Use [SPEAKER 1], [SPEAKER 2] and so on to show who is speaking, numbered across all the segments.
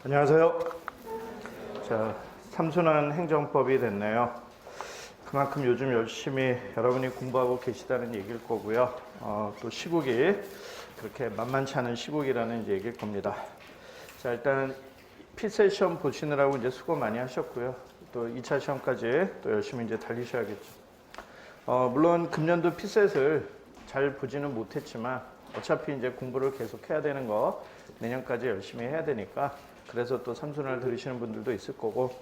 [SPEAKER 1] 안녕하세요. 자, 삼순환 행정법이 됐네요. 그만큼 요즘 열심히 여러분이 공부하고 계시다는 얘기일 거고요. 또 시국이 그렇게 만만치 않은 시국이라는 얘기일 겁니다. 자, 일단 피셋 시험 보시느라고 이제 수고 많이 하셨고요. 또 2차 시험까지 또 열심히 이제 달리셔야겠죠. 물론 금년도 피셋을 잘 보지는 못했지만 어차피 이제 공부를 계속 해야 되는 거 내년까지 열심히 해야 되니까 그래서 또 삼순환을 들으시는 분들도 있을 거고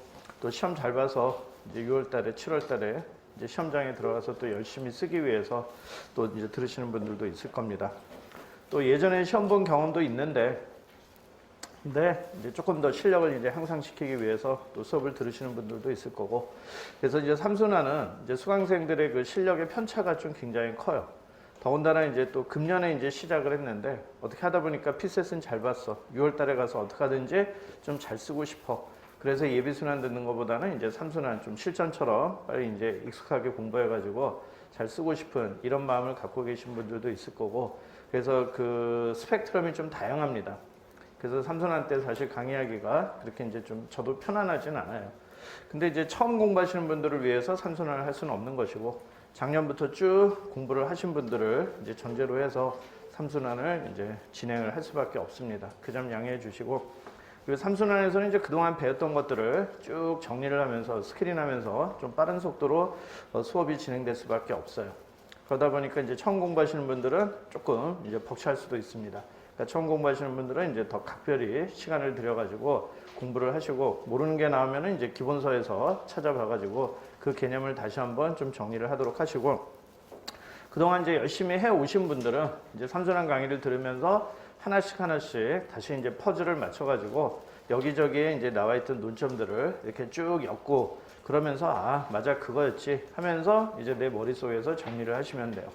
[SPEAKER 1] 또 시험 잘 봐서 이제 6월 달에 7월 달에 이제 시험장에 들어가서 또 열심히 쓰기 위해서 또 이제 들으시는 분들도 있을 겁니다. 또 예전에 시험 본 경험도 있는데 근데 이제 조금 더 실력을 이제 향상시키기 위해서 또 수업을 들으시는 분들도 있을 거고 그래서 이제 삼순환은 이제 수강생들의 그 실력의 편차가 좀 굉장히 커요. 더군다나 이제 또 금년에 이제 시작을 했는데 어떻게 하다 보니까 피셋은 잘 봤어. 6월 달에 가서 어떻게 하든지 좀 잘 쓰고 싶어. 그래서 예비순환 듣는 것보다는 이제 삼순환 좀 실전처럼 빨리 이제 익숙하게 공부해가지고 잘 쓰고 싶은 이런 마음을 갖고 계신 분들도 있을 거고 그래서 그 스펙트럼이 좀 다양합니다. 그래서 삼순환 때 사실 강의하기가 그렇게 이제 좀 저도 편안하진 않아요. 근데 이제 처음 공부하시는 분들을 위해서 삼순환을 할 수는 없는 것이고 작년부터 쭉 공부를 하신 분들을 이제 전제로 해서 삼순환을 이제 진행을 할 수밖에 없습니다. 그 점 양해해 주시고 그리고 삼순환에서는 이제 그동안 배웠던 것들을 쭉 정리를 하면서 스크린하면서 좀 빠른 속도로 수업이 진행될 수밖에 없어요. 그러다 보니까 이제 처음 공부하시는 분들은 조금 이제 벅찰 수도 있습니다. 그러니까 처음 공부하시는 분들은 이제 더 각별히 시간을 들여가지고 공부를 하시고 모르는 게 나오면은 이제 기본서에서 찾아봐가지고 그 개념을 다시 한번 좀 정리를 하도록 하시고 그동안 이제 열심히 해 오신 분들은 이제 삼순환 강의를 들으면서 하나씩 다시 이제 퍼즐을 맞춰가지고 여기저기에 이제 나와 있던 논점들을 이렇게 쭉 엮고 그러면서 아 맞아 그거였지 하면서 이제 내 머릿속에서 정리를 하시면 돼요.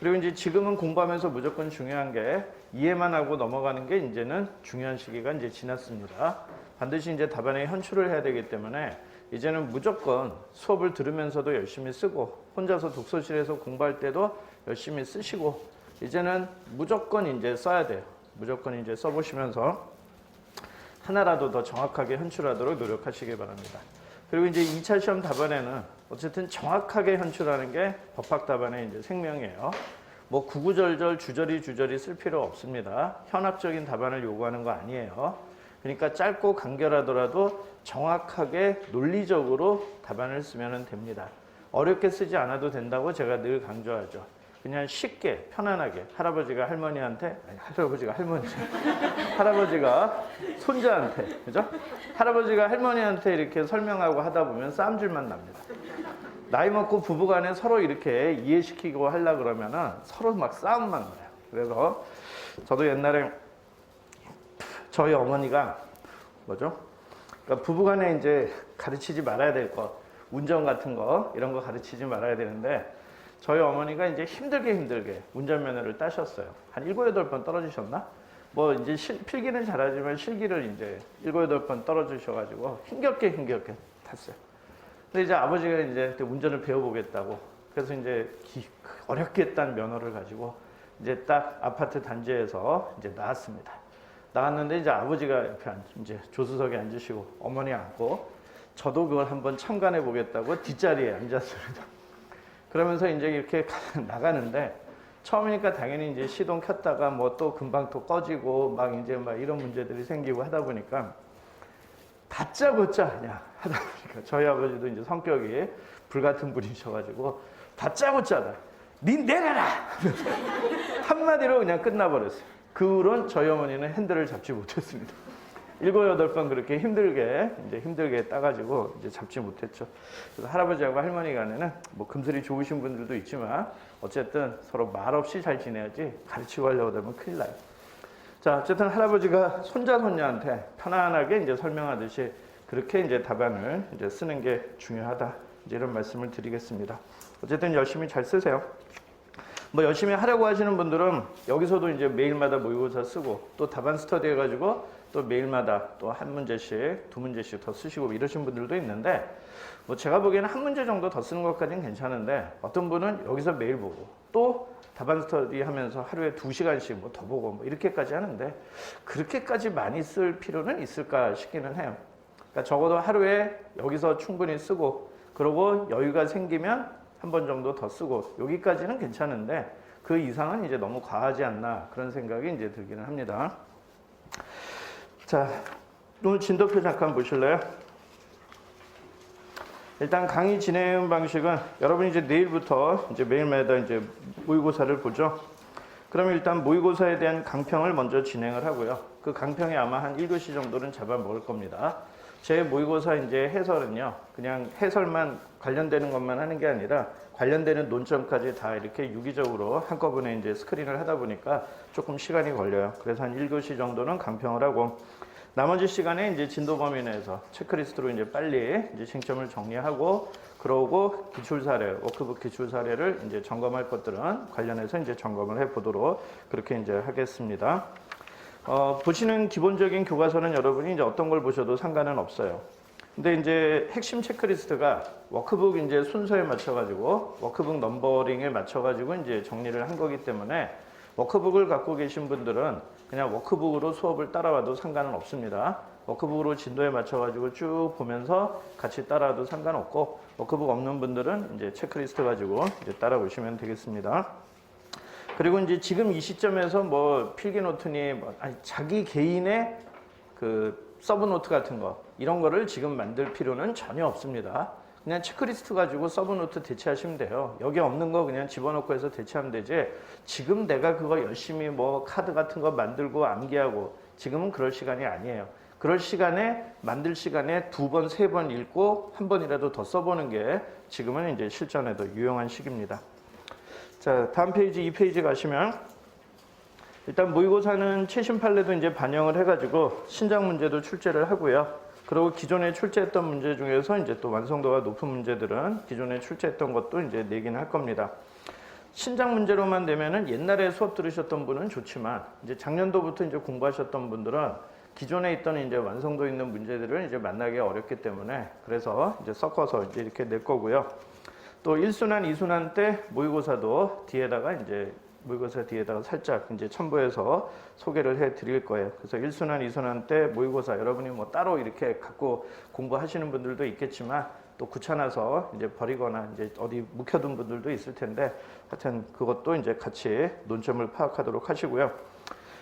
[SPEAKER 1] 그리고 이제 지금은 공부하면서 무조건 중요한 게 이해만 하고 넘어가는 게 이제는 중요한 시기가 이제 지났습니다. 반드시 이제 답안에 현출을 해야 되기 때문에 이제는 무조건 수업을 들으면서도 열심히 쓰고 혼자서 독서실에서 공부할 때도 열심히 쓰시고 이제는 무조건 이제 써야 돼요. 무조건 이제 써보시면서 하나라도 더 정확하게 현출하도록 노력하시기 바랍니다. 그리고 이제 2차 시험 답안에는 어쨌든 정확하게 현출하는 게 법학 답안의 이제 생명이에요. 뭐 구구절절 주저리 쓸 필요 없습니다. 현학적인 답안을 요구하는 거 아니에요. 그러니까 짧고 간결하더라도 정확하게 논리적으로 답안을 쓰면 됩니다. 어렵게 쓰지 않아도 된다고 제가 늘 강조하죠. 그냥 쉽게 편안하게 할아버지가 할머니한테 아니 할아버지가 할머니 할아버지가 손자한테 그죠? 할아버지가 할머니한테 이렇게 설명하고 하다 보면 싸움질만 납니다. 나이 먹고 부부간에 서로 이렇게 이해시키고 하려 그러면은 서로 막 싸움만 나요. 그래서 저도 옛날에 저희 어머니가 뭐죠? 그러니까 부부간에 이제 가르치지 말아야 될 것, 운전 같은 거 이런 거 가르치지 말아야 되는데 저희 어머니가 이제 힘들게 운전면허를 따셨어요. 한 7, 8번 떨어지셨나? 뭐 이제 필기는 잘하지만 실기를 이제 7, 8번 떨어지셔가지고 힘겹게 탔어요. 근데 이제 아버지가 이제 운전을 배워보겠다고 그래서 이제 어렵게 딴 면허를 가지고 이제 딱 아파트 단지에서 이제 나왔습니다. 나왔는데 이제 아버지가 옆에 이제 조수석에 앉으시고 어머니 앉고 저도 그걸 한번 참관해 보겠다고 뒷자리에 앉았습니다. 그러면서 이제 이렇게 나가는데 처음이니까 당연히 이제 시동 켰다가 뭐 또 금방 또 꺼지고 막 이제 막 이런 문제들이 생기고 하다 보니까 다짜고짜 그냥 하다 보니까 저희 아버지도 이제 성격이 불같은 분이셔가지고 다짜고짜다. 닌 내려라! 한마디로 그냥 끝나버렸어요. 그 후로는 저희 어머니는 핸들을 잡지 못했습니다. 7, 8번 그렇게 힘들게 따가지고 이제 잡지 못했죠. 그래서 할아버지하고 할머니 간에는 뭐 금슬이 좋으신 분들도 있지만 어쨌든 서로 말없이 잘 지내야지 가르치고 하려고 하면 큰일 나요. 자, 어쨌든 할아버지가 손자손녀한테 편안하게 이제 설명하듯이 그렇게 이제 답안을 이제 쓰는 게 중요하다. 이제 이런 말씀을 드리겠습니다. 어쨌든 열심히 잘 쓰세요. 뭐 열심히 하려고 하시는 분들은 여기서도 이제 매일마다 모의고사 쓰고 또 답안 스터디 해가지고 또 매일마다 또 한 문제씩, 두 문제씩 더 쓰시고 이러신 분들도 있는데 뭐 제가 보기에는 한 문제 정도 더 쓰는 것까지는 괜찮은데 어떤 분은 여기서 매일 보고 또 답안 스터디 하면서 하루에 2시간씩 뭐 더 보고 뭐 이렇게까지 하는데 그렇게까지 많이 쓸 필요는 있을까 싶기는 해요. 그러니까 적어도 하루에 여기서 충분히 쓰고 그러고 여유가 생기면 한 번 정도 더 쓰고 여기까지는 괜찮은데 그 이상은 이제 너무 과하지 않나 그런 생각이 이제 들기는 합니다. 자, 오늘 진도표 잠깐 보실래요? 일단 강의 진행 방식은 여러분이 이제 내일부터 이제 매일마다 이제 모의고사를 보죠. 그러면 일단 모의고사에 대한 강평을 먼저 진행을 하고요. 그 강평에 아마 한 1교시 정도는 잡아먹을 겁니다. 제 모의고사 이제 해설은요, 그냥 해설만 관련되는 것만 하는 게 아니라 관련되는 논점까지 다 이렇게 유기적으로 한꺼번에 이제 스크린을 하다 보니까 조금 시간이 걸려요. 그래서 한 1교시 정도는 강평을 하고 나머지 시간에 이제 진도 범위 내에서 체크리스트로 이제 빨리 이제 쟁점을 정리하고 그러고 기출 사례, 워크북 기출 사례를 이제 점검할 것들은 관련해서 이제 점검을 해 보도록 그렇게 이제 하겠습니다. 보시는 기본적인 교과서는 여러분이 이제 어떤 걸 보셔도 상관은 없어요. 근데 이제 핵심 체크리스트가 워크북 이제 순서에 맞춰가지고 워크북 넘버링에 맞춰가지고 이제 정리를 한 거기 때문에 워크북을 갖고 계신 분들은 그냥 워크북으로 수업을 따라와도 상관은 없습니다. 워크북으로 진도에 맞춰가지고 쭉 보면서 같이 따라와도 상관없고 워크북 없는 분들은 이제 체크리스트 가지고 이제 따라오시면 되겠습니다. 그리고 이제 지금 이 시점에서 뭐 필기노트니 뭐 자기 개인의 그 서브노트 같은 거 이런 거를 지금 만들 필요는 전혀 없습니다. 그냥 체크리스트 가지고 서브노트 대체하시면 돼요. 여기 없는 거 그냥 집어넣고 해서 대체하면 되지. 지금 내가 그거 열심히 뭐 카드 같은 거 만들고 암기하고 지금은 그럴 시간이 아니에요. 그럴 시간에 만들 시간에 2번, 3번 읽고 한 번이라도 더 써보는 게 지금은 이제 실전에도 유용한 시기입니다. 자, 다음 페이지 2페이지 가시면 일단 모의고사는 최신 판례도 이제 반영을 해가지고 신작 문제도 출제를 하고요. 그리고 기존에 출제했던 문제 중에서 이제 또 완성도가 높은 문제들은 기존에 출제했던 것도 이제 내기는 할 겁니다. 신작 문제로만 내면은 옛날에 수업 들으셨던 분은 좋지만 이제 작년도부터 이제 공부하셨던 분들은 기존에 있던 이제 완성도 있는 문제들을 이제 만나기 어렵기 때문에 그래서 이제 섞어서 이제 이렇게 낼 거고요. 또 1순환, 2순환 때 모의고사도 뒤에다가 이제 모의고사 뒤에다가 살짝 이제 첨부해서 소개를 해 드릴 거예요. 그래서 1순환, 2순환 때 모의고사 여러분이 뭐 따로 이렇게 갖고 공부하시는 분들도 있겠지만 또 귀찮아서 이제 버리거나 이제 어디 묵혀둔 분들도 있을 텐데 하여튼 그것도 이제 같이 논점을 파악하도록 하시고요.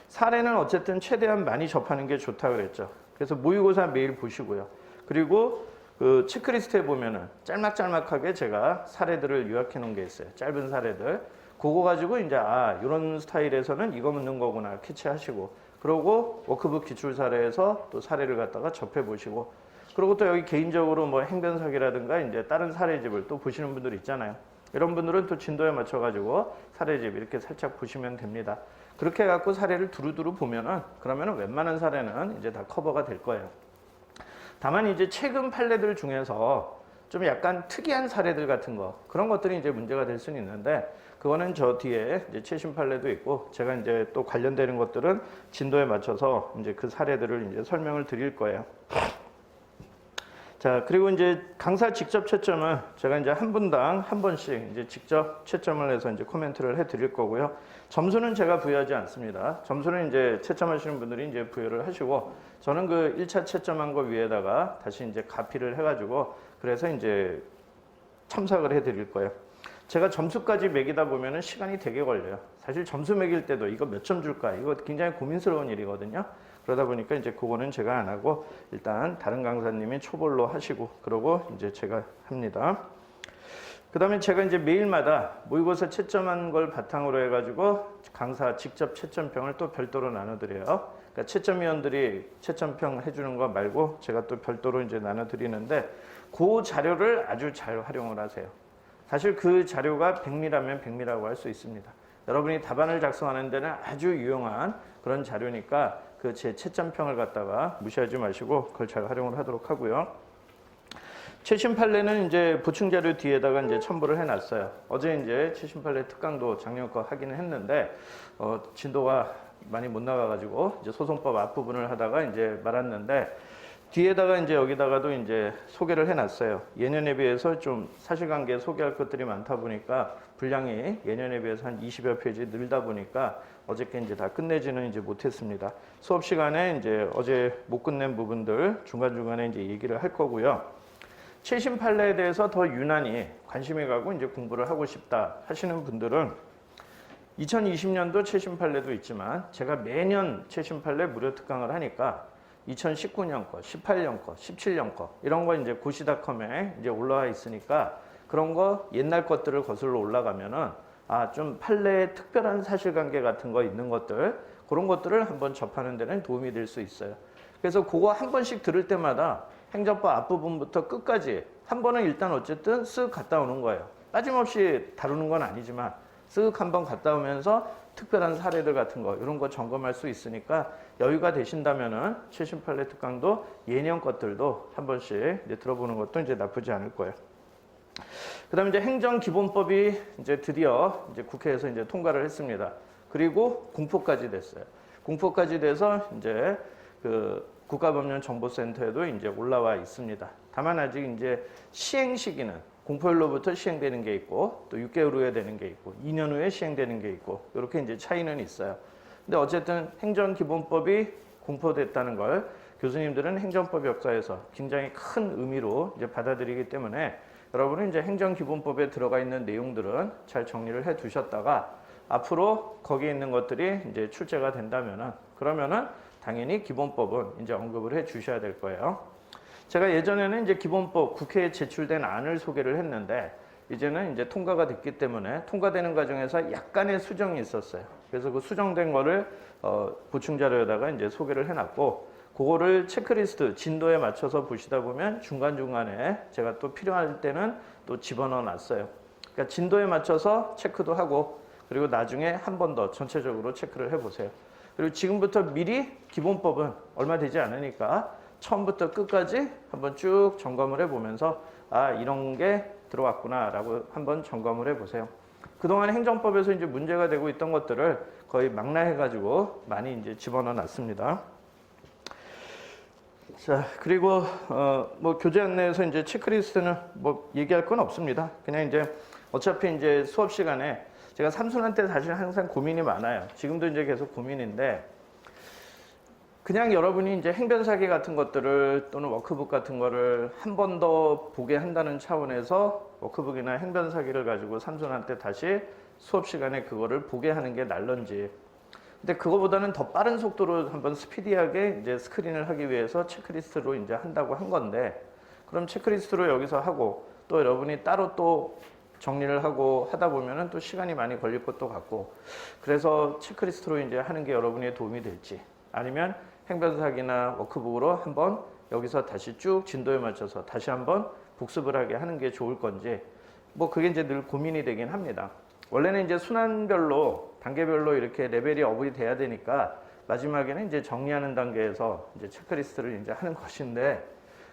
[SPEAKER 1] 사례는 어쨌든 최대한 많이 접하는 게 좋다 그랬죠. 그래서 모의고사 매일 보시고요. 그리고 그 체크리스트에 보면은 짤막짤막하게 제가 사례들을 요약해 놓은 게 있어요. 짧은 사례들. 그거 가지고 이제 이런 스타일에서는 이거 묻는 거구나 캐치하시고 그러고 워크북 기출 사례에서 또 사례를 갖다가 접해 보시고 그리고 또 여기 개인적으로 뭐 행변사기라든가 이제 다른 사례집을 또 보시는 분들 있잖아요. 이런 분들은 또 진도에 맞춰 가지고 사례집 이렇게 살짝 보시면 됩니다. 그렇게 해 갖고 사례를 두루두루 보면은 그러면은 웬만한 사례는 이제 다 커버가 될 거예요. 다만 이제 최근 판례들 중에서 좀 약간 특이한 사례들 같은 거 그런 것들이 이제 문제가 될 수는 있는데 그거는 저 뒤에 이제 최신 판례도 있고 제가 이제 또 관련되는 것들은 진도에 맞춰서 이제 그 사례들을 이제 설명을 드릴 거예요. 자, 그리고 이제 강사 직접 채점은 제가 이제 한 분당 한 번씩 이제 직접 채점을 해서 이제 코멘트를 해 드릴 거고요. 점수는 제가 부여하지 않습니다. 점수는 이제 채점하시는 분들이 이제 부여를 하시고 저는 그 1차 채점한 거 위에다가 다시 이제 가피를 해가지고 그래서 이제 첨삭을 해 드릴 거예요. 제가 점수까지 매기다 보면은 시간이 되게 걸려요. 사실 점수 매길 때도 이거 몇 점 줄까? 이거 굉장히 고민스러운 일이거든요. 그러다 보니까 이제 그거는 제가 안 하고 일단 다른 강사님이 초벌로 하시고 그러고 이제 제가 합니다. 그 다음에 제가 이제 매일마다 모의고사 채점한 걸 바탕으로 해가지고 강사 직접 채점평을 또 별도로 나눠드려요. 그러니까 채점위원들이 채점평 해주는 거 말고 제가 또 별도로 이제 나눠드리는데 그 자료를 아주 잘 활용을 하세요. 사실 그 자료가 백미라면 백미라고 할 수 있습니다. 여러분이 답안을 작성하는 데는 아주 유용한 그런 자료니까 그 제 채점평을 갖다가 무시하지 마시고 그걸 잘 활용을 하도록 하고요. 최신 판례는 이제 보충 자료 뒤에다가 이제 첨부를 해놨어요. 어제 이제 최신 판례 특강도 작년 거 하기는 했는데 진도가 많이 못 나가가지고 이제 소송법 앞부분을 하다가 이제 말았는데 뒤에다가 이제 여기다가도 이제 소개를 해놨어요. 예년에 비해서 좀 사실관계 소개할 것들이 많다 보니까 분량이 예년에 비해서 한 20여 페이지 늘다 보니까 어저께 이제 다 끝내지는 이제 못했습니다. 수업 시간에 이제 어제 못 끝낸 부분들 중간중간에 이제 얘기를 할 거고요. 최신 판례에 대해서 더 유난히 관심이 가고 이제 공부를 하고 싶다 하시는 분들은 2020년도 최신 판례도 있지만 제가 매년 최신 판례 무료 특강을 하니까 2019년 거, 18년 거, 17년 거 이런 거 이제 고시닷컴에 이제 올라와 있으니까 그런 거 옛날 것들을 거슬러 올라가면은 좀 판례에 특별한 사실관계 같은 거 있는 것들 그런 것들을 한번 접하는 데는 도움이 될 수 있어요. 그래서 그거 한 번씩 들을 때마다 행정법 앞부분부터 끝까지 한 번은 일단 어쨌든 쓱 갔다 오는 거예요. 빠짐없이 다루는 건 아니지만 쓱 한번 갔다 오면서 특별한 사례들 같은 거 이런 거 점검할 수 있으니까 여유가 되신다면은 최신 판례 특강도 예년 것들도 한 번씩 이제 들어보는 것도 이제 나쁘지 않을 거예요. 그다음에 이제 행정기본법이 이제 드디어 이제 국회에서 이제 통과를 했습니다. 그리고 공포까지 됐어요. 공포까지 돼서 이제 그 국가법령정보센터에도 이제 올라와 있습니다. 다만 아직 이제 시행 시기는 공포일로부터 시행되는 게 있고 또 6개월 후에 되는 게 있고 2년 후에 시행되는 게 있고 이렇게 이제 차이는 있어요. 근데 어쨌든 행정기본법이 공포됐다는 걸 교수님들은 행정법 역사에서 굉장히 큰 의미로 이제 받아들이기 때문에 여러분은 이제 행정기본법에 들어가 있는 내용들은 잘 정리를 해 두셨다가 앞으로 거기에 있는 것들이 이제 출제가 된다면은 그러면은 당연히 기본법은 이제 언급을 해 주셔야 될 거예요. 제가 예전에는 이제 기본법 국회에 제출된 안을 소개를 했는데 이제는 이제 통과가 됐기 때문에 통과되는 과정에서 약간의 수정이 있었어요. 그래서 그 수정된 거를 보충 자료에다가 이제 소개를 해놨고 그거를 체크리스트 진도에 맞춰서 보시다 보면 중간중간에 제가 또 필요할 때는 또 집어넣어 놨어요. 그러니까 진도에 맞춰서 체크도 하고 그리고 나중에 한 번 더 전체적으로 체크를 해보세요. 그리고 지금부터 미리 기본법은 얼마 되지 않으니까 처음부터 끝까지 한번 쭉 점검을 해보면서 이런 게 들어왔구나 라고 한번 점검을 해보세요. 그동안 행정법에서 이제 문제가 되고 있던 것들을 거의 망라해가지고 많이 이제 집어넣어 놨습니다. 자, 그리고 뭐 교재 안내에서 이제 체크리스트는 뭐 얘기할 건 없습니다. 그냥 이제 어차피 이제 수업 시간에 제가 삼순한테 사실 항상 고민이 많아요. 지금도 이제 계속 고민인데 그냥 여러분이 이제 행변사기 같은 것들을 또는 워크북 같은 거를 한 번 더 보게 한다는 차원에서 워크북이나 행변사기를 가지고 삼순한테 다시 수업 시간에 그거를 보게 하는 게 날런지. 근데 그거보다는 더 빠른 속도로 한번 스피디하게 이제 스크린을 하기 위해서 체크리스트로 이제 한다고 한 건데 그럼 체크리스트로 여기서 하고 또 여러분이 따로 또 정리를 하고 하다 보면은 또 시간이 많이 걸릴 것도 같고 그래서 체크리스트로 이제 하는 게 여러분의 도움이 될지 아니면 행변사기나 워크북으로 한번 여기서 다시 쭉 진도에 맞춰서 다시 한번 복습을 하게 하는 게 좋을 건지 뭐 그게 이제 늘 고민이 되긴 합니다. 원래는 이제 순환별로 단계별로 이렇게 레벨이 업이 돼야 되니까 마지막에는 이제 정리하는 단계에서 이제 체크리스트를 이제 하는 것인데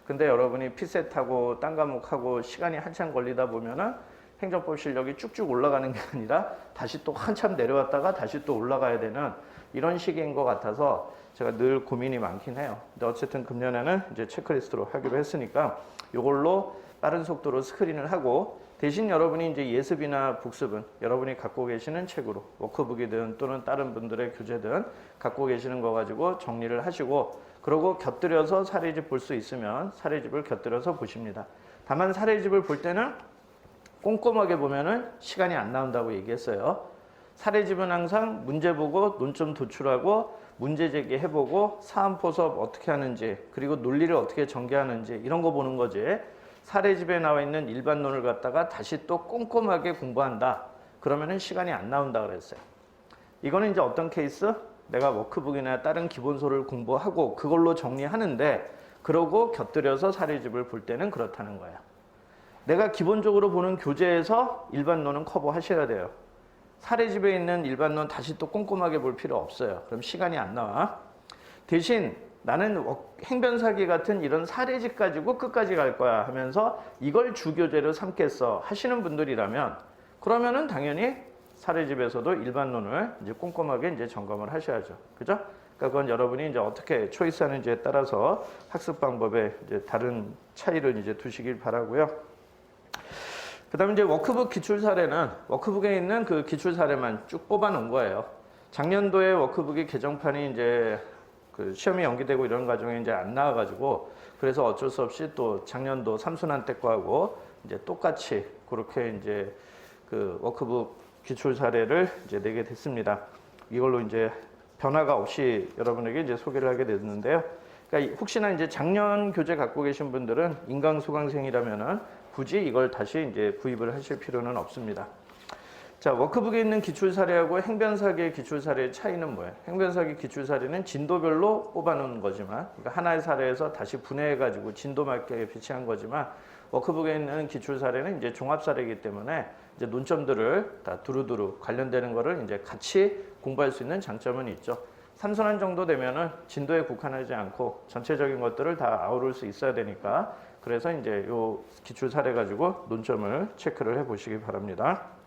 [SPEAKER 1] 근데 여러분이 피셋하고 딴 과목하고 시간이 한참 걸리다 보면은 행정법 실력이 쭉쭉 올라가는 게 아니라 다시 또 한참 내려왔다가 다시 또 올라가야 되는 이런 시기인 것 같아서 제가 늘 고민이 많긴 해요. 근데 어쨌든 금년에는 이제 체크리스트로 하기로 했으니까 이걸로 빠른 속도로 스크린을 하고 대신 여러분이 이제 예습이나 복습은 여러분이 갖고 계시는 책으로 워크북이든 또는 다른 분들의 교재든 갖고 계시는 거 가지고 정리를 하시고 그러고 곁들여서 사례집 볼 수 있으면 사례집을 곁들여서 보십니다. 다만 사례집을 볼 때는 꼼꼼하게 보면은 시간이 안 나온다고 얘기했어요. 사례집은 항상 문제 보고 논점 도출하고 문제 제기해보고 사안 포섭 어떻게 하는지 그리고 논리를 어떻게 전개하는지 이런 거 보는 거지 사례집에 나와 있는 일반론을 갖다가 다시 또 꼼꼼하게 공부한다. 그러면은 시간이 안 나온다 그랬어요. 이거는 이제 어떤 케이스? 내가 워크북이나 다른 기본서를 공부하고 그걸로 정리하는데 그러고 곁들여서 사례집을 볼 때는 그렇다는 거예요. 내가 기본적으로 보는 교재에서 일반론은 커버하셔야 돼요. 사례집에 있는 일반론 다시 또 꼼꼼하게 볼 필요 없어요. 그럼 시간이 안 나와. 대신 나는 행변사기 같은 이런 사례집 가지고 끝까지 갈 거야 하면서 이걸 주교재로 삼겠어 하시는 분들이라면 그러면은 당연히 사례집에서도 일반론을 이제 꼼꼼하게 이제 점검을 하셔야죠. 그죠? 그러니까 그건 여러분이 이제 어떻게 초이스하는지에 따라서 학습 방법에 이제 다른 차이를 이제 두시길 바라고요. 그다음에 이제 워크북 기출 사례는 워크북에 있는 그 기출 사례만 쭉 뽑아 놓은 거예요. 작년도에 워크북이 개정판이 이제 그 시험이 연기되고 이런 과정에 이제 안 나와가지고 그래서 어쩔 수 없이 또 작년도 삼순환 때 거하고 이제 똑같이 그렇게 이제 그 워크북 기출 사례를 이제 내게 됐습니다. 이걸로 이제 변화가 없이 여러분에게 이제 소개를 하게 됐는데요. 그러니까 혹시나 이제 작년 교재 갖고 계신 분들은 인강 수강생이라면은 굳이 이걸 다시 이제 구입을 하실 필요는 없습니다. 자, 워크북에 있는 기출 사례하고 행변사기의 기출 사례의 차이는 뭐예요? 행변사기 기출 사례는 진도별로 뽑아놓은 거지만, 그러니까 하나의 사례에서 다시 분해해가지고 진도 맞게 배치한 거지만, 워크북에 있는 기출 사례는 이제 종합 사례이기 때문에 이제 논점들을 다 두루두루 관련되는 거를 이제 같이 공부할 수 있는 장점은 있죠. 삼순환 정도 되면은 진도에 국한하지 않고 전체적인 것들을 다 아우를 수 있어야 되니까 그래서 이제 요 기출 사례 가지고 논점을 체크를 해 보시기 바랍니다.